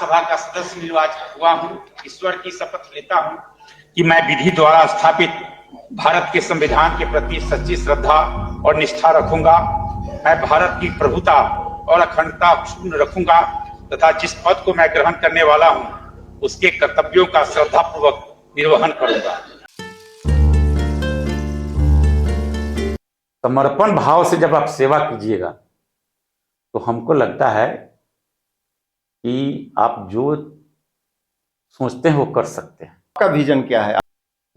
विधानसभा का सदस्य निर्वाचित हुआ हूं, ईश्वर की शपथ लेता हूं कि मैं विधि द्वारा स्थापित भारत के संविधान के प्रति सच्ची श्रद्धा और निष्ठा रखूंगा। मैं भारत की प्रभुता और अखंडता अक्षुण्ण रखूंगा तथा जिस पद को मैं ग्रहण करने वाला हूं उसके कर्तव्यों का श्रद्धापूर्वक निर्वहन करूंगा। समर्पण भाव से जब आप सेवा कीजिएगा तो हमको लगता है कि आप जो सोचते हैं वो कर सकते हैं। आपका विजन क्या है?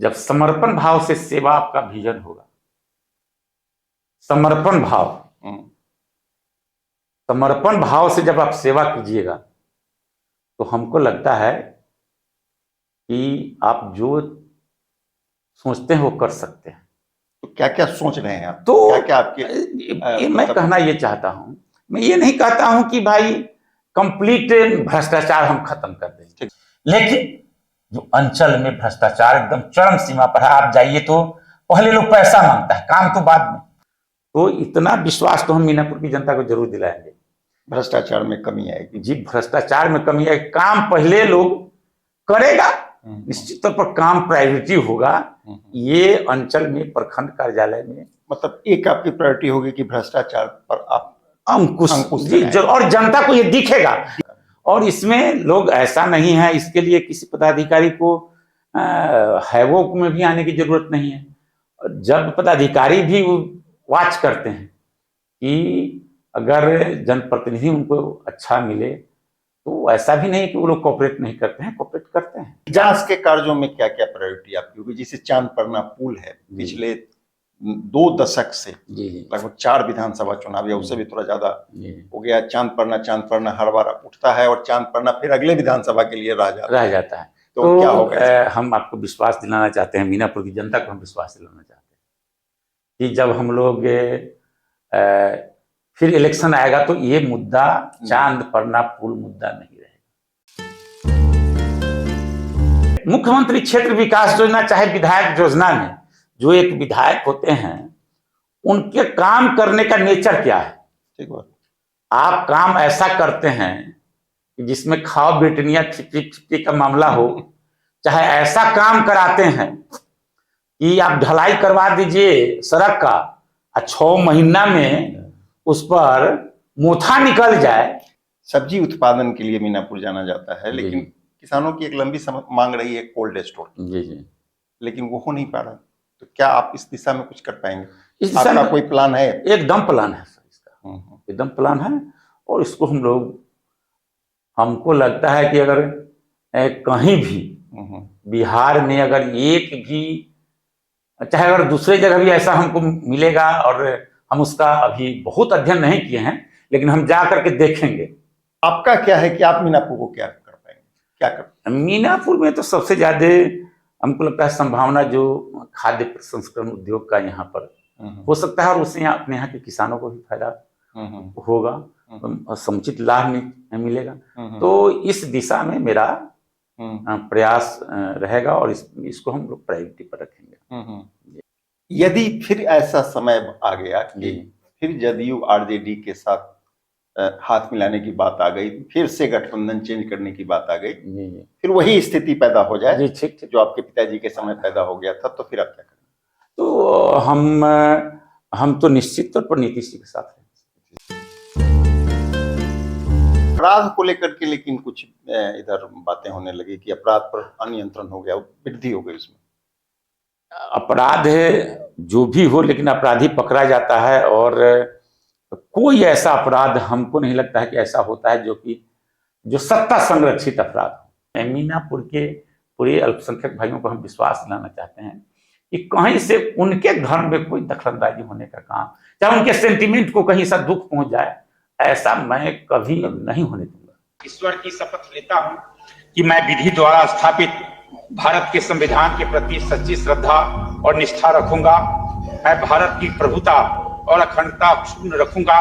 जब समर्पण भाव से सेवा आपका विजन होगा, समर्पण भाव से जब आप सेवा कीजिएगा तो हमको लगता है कि आप जो सोचते हैं वो कर सकते हैं। तो क्या क्या सोच रहे हैं आप? तो क्या क्या आपके मैं कहना ये चाहता हूं, मैं ये नहीं कहता हूं कि भाई कंप्लीट भ्रष्टाचार हम खत्म कर दें, लेकिन जो अंचल में भ्रष्टाचार एकदम चरम सीमा पर है, आप जाइए तो पहले लोग पैसा मांगता है, काम तो बाद में। तो इतना विश्वास तो हम मीनापुर की जनता को जरूर दिलाएंगे, भ्रष्टाचार में कमी आएगी। जी, भ्रष्टाचार में कमी है। काम पहले लोग करेगा, निश्चित तौर पर काम प्रायोरिटी होगा। ये अंचल में, प्रखंड कार्यालय में, मतलब एक आपकी प्रायोरिटी होगी कि भ्रष्टाचार पर आप अंकुश जी, और जनता को ये दिखेगा। और इसमें लोग ऐसा नहीं है, इसके लिए किसी पदाधिकारी को हैवोक में भी आने की जरूरत नहीं है। जब पदाधिकारी भी वाच करते हैं कि अगर जनप्रतिनिधि उनको अच्छा मिले तो ऐसा भी नहीं कि वो लोग कोऑपरेट नहीं करते हैं, कोऑपरेट करते हैं। जांच के कार्यों में क्या क्या प्रायोरिटी आपकी होगी? जैसे चांदपरना पुल है, पिछले 2 दशक से लगभग 4 विधानसभा चुनाव या उससे भी थोड़ा ज्यादा हो गया। चांदपरना हर बार उठता है और चांदपरना फिर अगले विधानसभा के लिए रह जाता है। तो क्या होगा? हम आपको विश्वास दिलाना चाहते हैं, मीनापुर की जनता को हम विश्वास दिलाना चाहते हैं कि जब हम लोग फिर इलेक्शन आएगा तो ये मुद्दा चांदपरना पुल मुद्दा नहीं रहेगा। मुख्यमंत्री क्षेत्र विकास योजना चाहे विधायक योजना में जो एक विधायक होते हैं उनके काम करने का नेचर क्या है? ठीक बात। आप काम ऐसा करते हैं कि जिसमें खाओ बेटनिया छिपटी का मामला हो, चाहे ऐसा काम कराते हैं कि आप ढलाई करवा दीजिए सड़क का, 6 महीना में उस पर मोथा निकल जाए। सब्जी उत्पादन के लिए मीनापुर जाना जाता है, लेकिन किसानों की एक लंबी मांग रही है कोल्ड स्टोर की, लेकिन वो हो नहीं पा रहा। तो क्या आप इस दिशा में कुछ कर पाएंगे? इस दिशा में कोई प्लान है? एकदम प्लान है सर, इसका एकदम प्लान है। और इसको हमको लगता है कि अगर कहीं भी बिहार में अगर एक भी, चाहे अगर दूसरे जगह भी ऐसा हमको मिलेगा, और हम उसका अभी बहुत अध्ययन नहीं किए हैं, लेकिन हम जा करके देखेंगे। आपका क्या है कि आप मीनापुर को क्या कर पाएंगे? क्या कर? मीनापुर में तो सबसे ज्यादा हमको लगता है संभावना जो खाद्य प्रसंस्करण उद्योग का यहाँ पर हो सकता है, और उससे अपने यहाँ के किसानों को भी फायदा होगा, समुचित लाभ मिलेगा। तो इस दिशा में मेरा प्रयास रहेगा और इसको हम लोग प्रायोरिटी पर रखेंगे। यदि फिर ऐसा समय आ गया कि फिर जदयू आरजेडी के साथ हाथ मिलाने की बात आ गई, फिर से गठबंधन चेंज करने की बात आ गई, फिर वही स्थिति पैदा हो जाए जो आपके पिताजी के समय पैदा हो गया था, तो फिर आप क्या करेंगे? तो हम तो निश्चित तौर पर नीतीश जी के साथ हैं। अपराध को लेकर के लेकिन कुछ इधर बातें होने लगी कि अपराध पर अनियंत्रण हो गया, वृद्धि हो गई उसमें। अपराध जो भी हो, लेकिन अपराधी पकड़ा जाता है, और कोई ऐसा अपराध हमको नहीं लगता है कि ऐसा होता है जो सत्ता संरक्षित अपराध हो। मीनापुर के पूरे अल्पसंख्यक भाइयों को हम विश्वास दिलाना चाहते हैं कि कहीं से उनके धर्म में कोई दखलंदाजी होने का काम, चाहे उनके सेंटिमेंट को कहीं सा दुख पहुंच जाए, ऐसा मैं कभी नहीं होने दूंगा। ईश्वर की शपथ लेता हूं कि मैं विधि द्वारा स्थापित भारत के संविधान के प्रति सच्ची श्रद्धा और निष्ठा रखूंगा। मैं भारत की प्रभुता और अखंडता अक्षुण्ण रखूंगा।